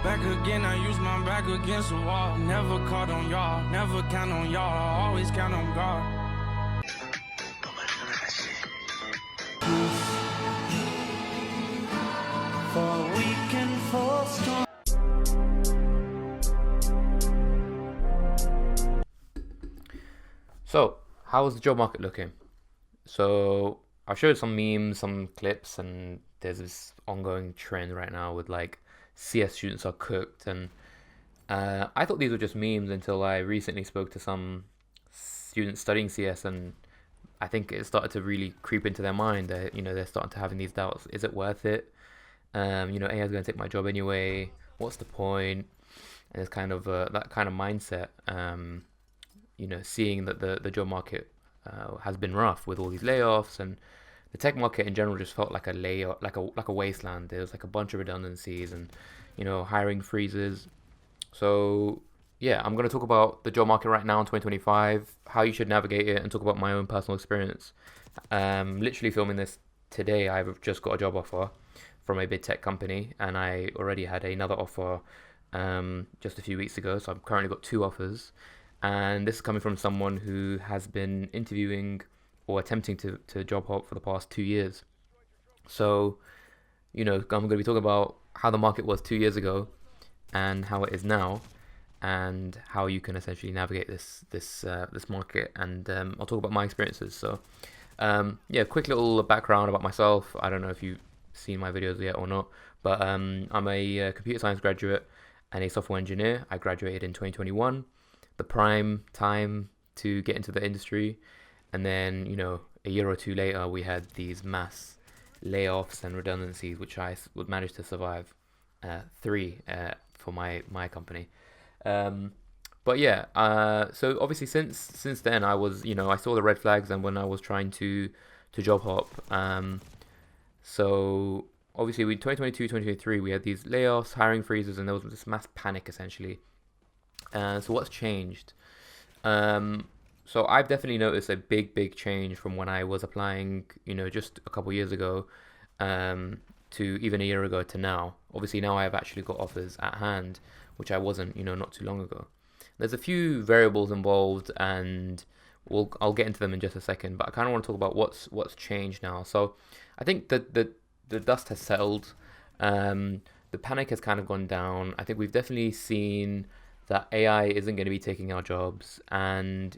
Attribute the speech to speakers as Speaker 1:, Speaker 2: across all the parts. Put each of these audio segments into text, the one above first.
Speaker 1: Back again, I use my back against the wall. Never caught on y'all, never count on y'all, I always count on God.
Speaker 2: For weak and for strong.
Speaker 3: So, how's the job market looking? So, I've showed some memes, some clips, and there's this ongoing trend right now with like CS students are cooked, and I thought these were just memes until I recently spoke to some students studying CS, and I think it started to really creep into their mind that they're starting to having these doubts. Is it worth it? AI is going to take my job anyway. What's the point? And it's kind of that kind of mindset. Seeing that the job market has been rough with all these layoffs, and the tech market in general just felt like a layoff, like a wasteland. There was like a bunch of redundancies and hiring freezes. So yeah, I'm going to talk about the job market right now in 2025, how you should navigate it, and talk about my own personal experience. Literally filming this today, I've just got a job offer from a big tech company, and I already had another offer just a few weeks ago. So I've currently got two offers, and this is coming from someone who has been interviewing or attempting to job hop for the past 2 years. So, I'm going to be talking about how the market was 2 years ago and how it is now, and how you can essentially navigate this market. And I'll talk about my experiences. So, yeah, quick little background about myself. I don't know if you've seen my videos yet or not, but I'm a computer science graduate and a software engineer. I graduated in 2021, the prime time to get into the industry. And then, a year or two later, we had these mass layoffs and redundancies, which I would manage to survive, three for my company. But yeah, so obviously since then I was, I saw the red flags, and when I was trying to job hop, so obviously we 2022, 2023, we had these layoffs, hiring freezes, and there was this mass panic essentially. So what's changed? So I've definitely noticed a big change from when I was applying, just a couple years ago, to even a year ago to now. Obviously now I've actually got offers at hand, which I wasn't, not too long ago. There's a few variables involved, and I'll get into them in just a second. But I kind of want to talk about what's changed now. So I think that the dust has settled. The panic has kind of gone down. I think we've definitely seen that AI isn't going to be taking our jobs, and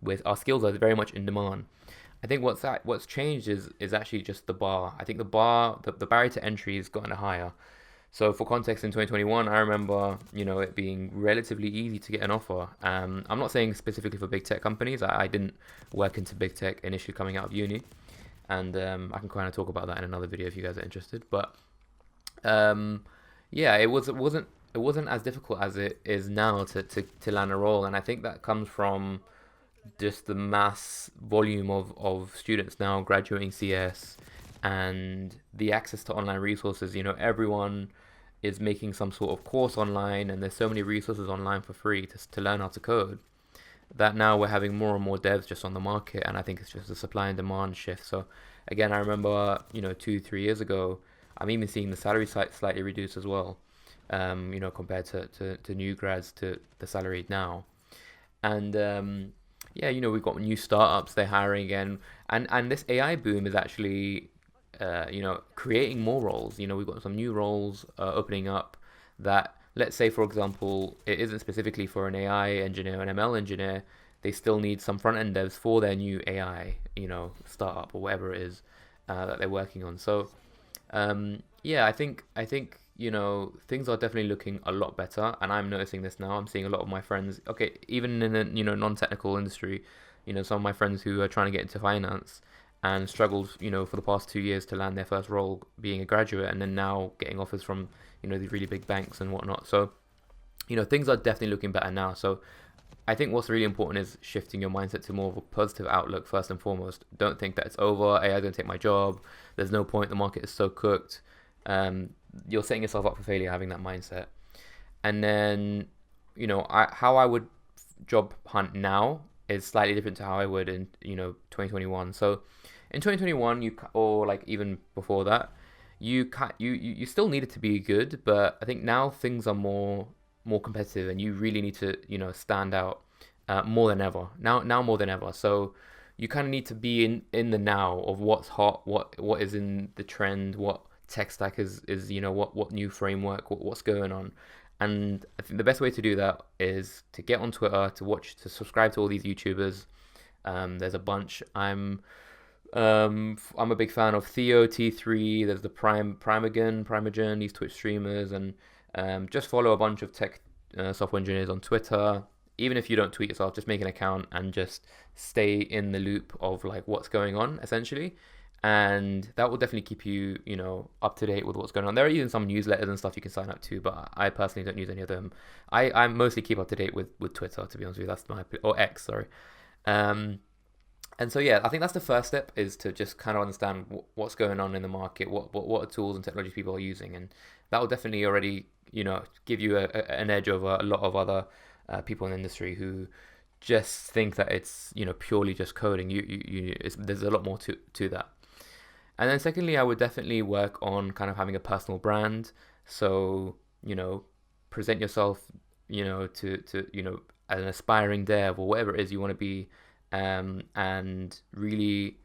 Speaker 3: with our skills are very much in demand. I think what's changed is actually just the bar. I think the barrier to entry has gotten higher. So for context, in 2021, I remember it being relatively easy to get an offer. I'm not saying specifically for big tech companies. I didn't work into big tech initially coming out of uni, and I can kind of talk about that in another video if you guys are interested. But yeah, it wasn't as difficult as it is now to land a role, and I think that comes from just the mass volume of students now graduating CS, and the access to online resources. Everyone is making some sort of course online, and there's so many resources online for free to learn how to code, that now we're having more and more devs just on the market. And I think it's just a supply and demand shift. So again, I remember 2-3 years ago, I'm even seeing the salary slightly reduced as well, compared to new grads, to the salary now. And yeah, we've got new startups, they're hiring again, and this AI boom is actually creating more roles. We've got some new roles opening up, that, let's say for example, it isn't specifically for an AI engineer, an ML engineer. They still need some front end devs for their new AI, startup or whatever it is that they're working on. So yeah, I think things are definitely looking a lot better, and I'm noticing this now. I'm seeing a lot of my friends, okay, even in a non-technical industry, some of my friends who are trying to get into finance and struggled, for the past 2 years to land their first role being a graduate, and then now getting offers from these really big banks and whatnot. So things are definitely looking better now. So I think what's really important is shifting your mindset to more of a positive outlook first and foremost. Don't think that it's over. AI is going to take my job. There's no point. The market is so cooked. You're setting yourself up for failure having that mindset. And then, how I would job hunt now is slightly different to how I would in 2021. So in 2021, or like even before that, you still need it to be good, but I think now things are more competitive, and you really need to stand out more than ever now more than ever. So you kind of need to be in the now of what's hot, what is in the trend, what tech stack is what new framework, what's going on. And I think the best way to do that is to get on Twitter, to subscribe to all these YouTubers. There's a bunch. I'm a big fan of Theo T3. There's the Primogen, these Twitch streamers, and just follow a bunch of tech software engineers on Twitter. Even if you don't tweet yourself, just make an account and just stay in the loop of like what's going on, essentially. And that will definitely keep you, up to date with what's going on. There are even some newsletters and stuff you can sign up to, but I personally don't use any of them. I mostly keep up to date with Twitter, to be honest with you. That's or X, sorry. And so yeah, I think that's the first step, is to just kind of understand what's going on in the market, what tools and technologies people are using, and that will definitely already give you an edge over a lot of other people in the industry who just think that it's purely just coding. There's a lot more to that. And then secondly, I would definitely work on kind of having a personal brand. So present yourself to as an aspiring dev or whatever it is you want to be, and really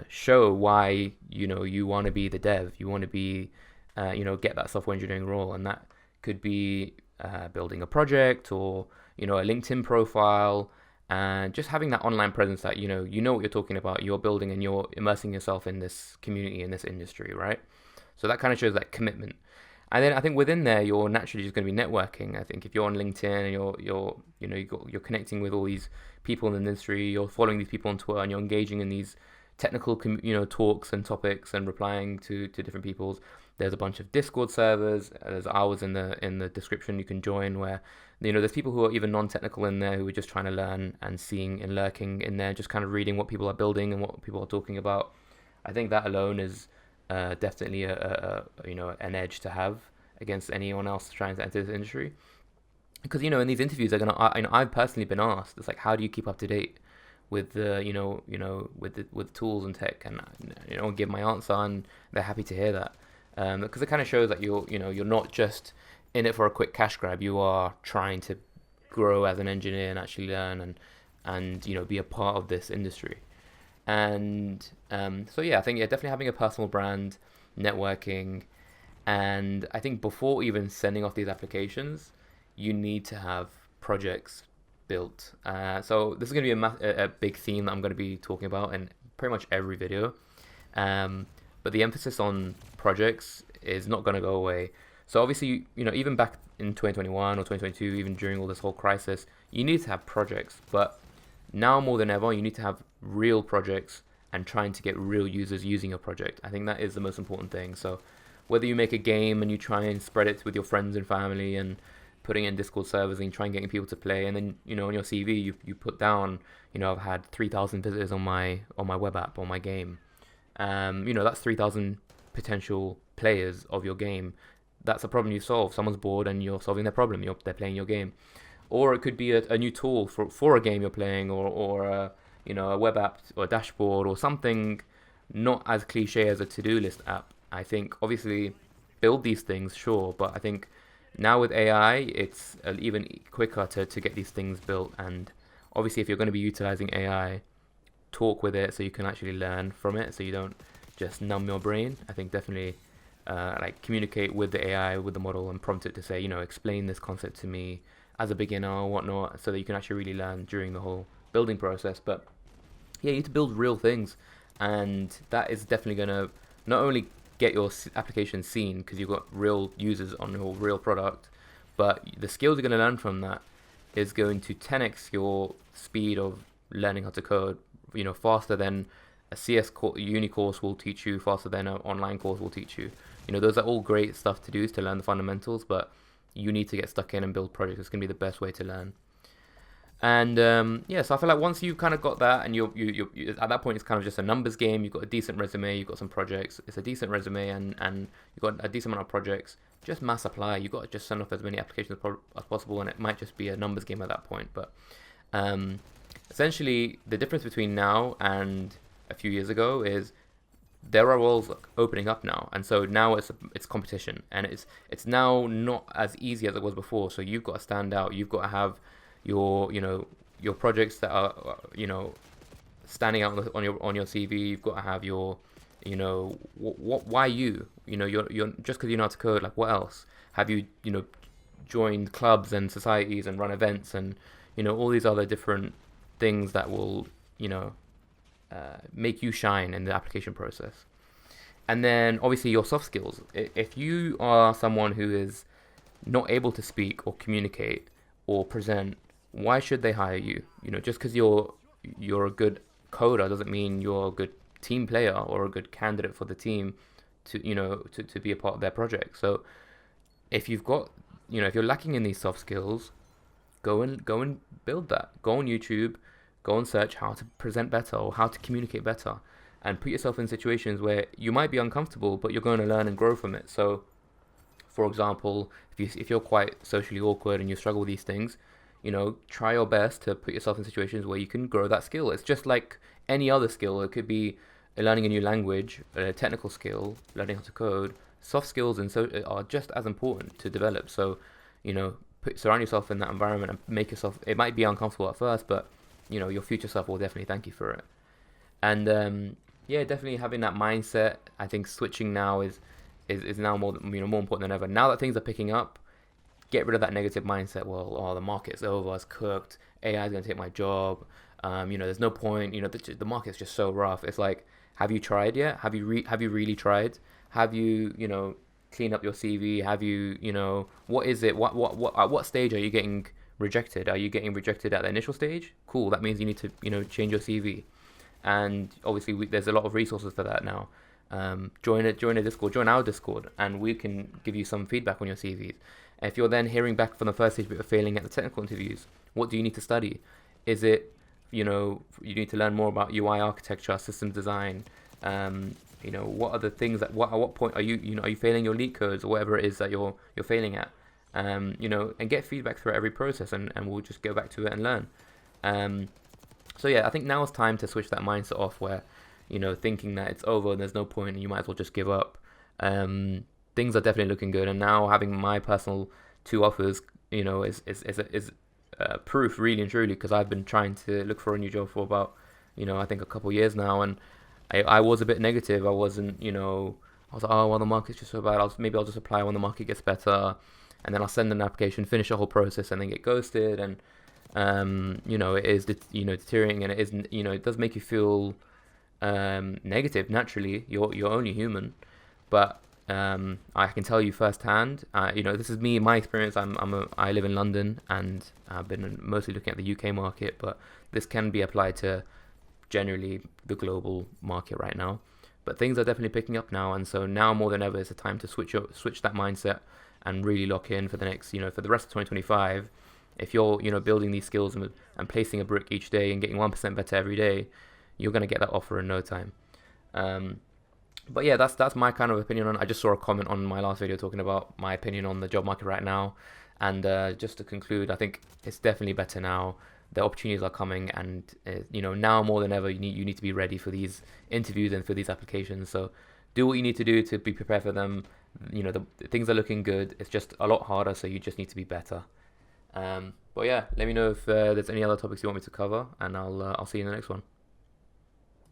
Speaker 3: show why you want to be the dev. You want to be get that software engineering role, and that could be building a project, or a LinkedIn profile, and just having that online presence that you know what you're talking about, you're building, and you're immersing yourself in this community, in this industry, right? So that kind of shows that commitment. And then I think within there, you're naturally just going to be networking. I think if you're on LinkedIn and you're connecting with all these people in the industry, you're following these people on Twitter, and you're engaging in these technical talks and topics, and replying to different people's. There's a bunch of Discord servers. There's ours in the description you can join, where there's people who are even non-technical in there, who are just trying to learn, and seeing and lurking in there, just kind of reading what people are building and what people are talking about. I think that alone is definitely an edge to have against anyone else trying to enter this industry. Because in these interviews, I've personally been asked, it's like, how do you keep up to date with the with tools and tech, and give my answer, and they're happy to hear that, because it kind of shows that you're not just in it for a quick cash grab. You are trying to grow as an engineer and actually learn and be a part of this industry. And so yeah, I think definitely having a personal brand, networking, and I think before even sending off these applications, you need to have projects built. So this is going to be a big theme that I'm going to be talking about in pretty much every video. But the emphasis on projects is not going to go away. So obviously, even back in 2021 or 2022, even during all this whole crisis, you need to have projects. But now more than ever, you need to have real projects and trying to get real users using your project. I think that is the most important thing. So whether you make a game and you try and spread it with your friends and family, and putting in Discord servers, and you try and getting people to play, and then on your CV you put down, I've had 3,000 visitors on my web app, on my game. That's 3,000 potential players of your game. That's a problem you solve. Someone's bored and you're solving their problem. They're playing your game. Or it could be a new tool for a game you're playing, or a web app or a dashboard, or something not as cliche as a to-do list app. I think obviously build these things, sure, but I think now with AI, it's even quicker to get these things built. And obviously, if you're going to be utilizing AI, talk with it so you can actually learn from it, so you don't just numb your brain. I think definitely communicate with the AI, with the model, and prompt it to say, explain this concept to me as a beginner or whatnot, so that you can actually really learn during the whole building process. But yeah, you need to build real things, and that is definitely going to not only get your application seen because you've got real users on your real product, but the skills you're going to learn from that is going to 10x your speed of learning how to code, faster than a CS uni course will teach you, faster than an online course will teach you. Those are all great stuff to do, is to learn the fundamentals, but you need to get stuck in and build projects. It's going to be the best way to learn. And so I feel like once you've kind of got that, and you at that point, it's kind of just a numbers game. You've got a decent resume, you've got some projects. It's a decent resume, and you've got a decent amount of projects. Just mass apply. You've got to just send off as many applications as possible, and it might just be a numbers game at that point. But essentially, the difference between now and a few years ago is there are roles opening up now, and so now it's competition, and it's now not as easy as it was before. So you've got to stand out. You've got to have your your projects that are standing out on your CV. You've got to have your why you're just because you know how to code. Like, what else have you joined clubs and societies and run events and all these other different things that will make you shine in the application process. And then obviously your soft skills. If you are someone who is not able to speak or communicate or present, why should they hire you? Just because you're a good coder doesn't mean you're a good team player or a good candidate for the team to be a part of their project. So if you've got if you're lacking in these soft skills, go and build that. Go on YouTube, go and search how to present better or how to communicate better, and put yourself in situations where you might be uncomfortable, but you're going to learn and grow from it. So, for example, if you're quite socially awkward and you struggle with these things, try your best to put yourself in situations where you can grow that skill. It's just like any other skill. It could be learning a new language, a technical skill, learning how to code. Soft skills are just as important to develop. So, surround yourself in that environment and make yourself. It might be uncomfortable at first, but your future self will definitely thank you for it. And definitely having that mindset. I think switching now is now more important than ever. Now that things are picking up, get rid of that negative mindset. Well, the market's over, it's cooked. AI is going to take my job. There's no point. The market's just so rough. It's like, have you tried yet? Have you really tried? Have you clean up your CV? Have you what is it? What at what stage are you getting rejected? Are you getting rejected at the initial stage? Cool. That means you need to change your CV. And obviously there's a lot of resources for that now. Join a Discord, join our Discord, and we can give you some feedback on your CVs. If you're then hearing back from the first stage but you're failing at the technical interviews, what do you need to study? Is it you need to learn more about UI architecture, systems design? What are the things at what point are you failing your leak codes or whatever it is that you're failing at? And get feedback throughout every process, and we'll just go back to it and learn. So yeah, I think now is time to switch that mindset off where, thinking that it's over and there's no point and you might as well just give up. Things are definitely looking good, and now having my personal 2 offers, is proof really and truly, because I've been trying to look for a new job for about, I think a couple of years now, and I was a bit negative. I wasn't, I was like, oh, well, the market's just so bad. Maybe I'll just apply when the market gets better, and then I'll send an application, finish the whole process, and then get ghosted, and it is deteriorating, and it isn't, it does make you feel negative. Naturally, you're only human, but I can tell you firsthand. This is me, my experience. I live in London, and I've been mostly looking at the UK market, but this can be applied to generally the global market right now. But things are definitely picking up now, and so now more than ever is the time to switch that mindset and really lock in for the next, for the rest of 2025. If you're, building these skills and placing a brick each day and getting 1% better every day, you're going to get that offer in no time. But yeah, that's my kind of opinion on it. I just saw a comment on my last video talking about my opinion on the job market right now. And just to conclude, I think it's definitely better now. The opportunities are coming, and now more than ever, you need to be ready for these interviews and for these applications. So do what you need to do to be prepared for them. The things are looking good. It's just a lot harder, so you just need to be better. But yeah, let me know if there's any other topics you want me to cover, and I'll see you in the next one.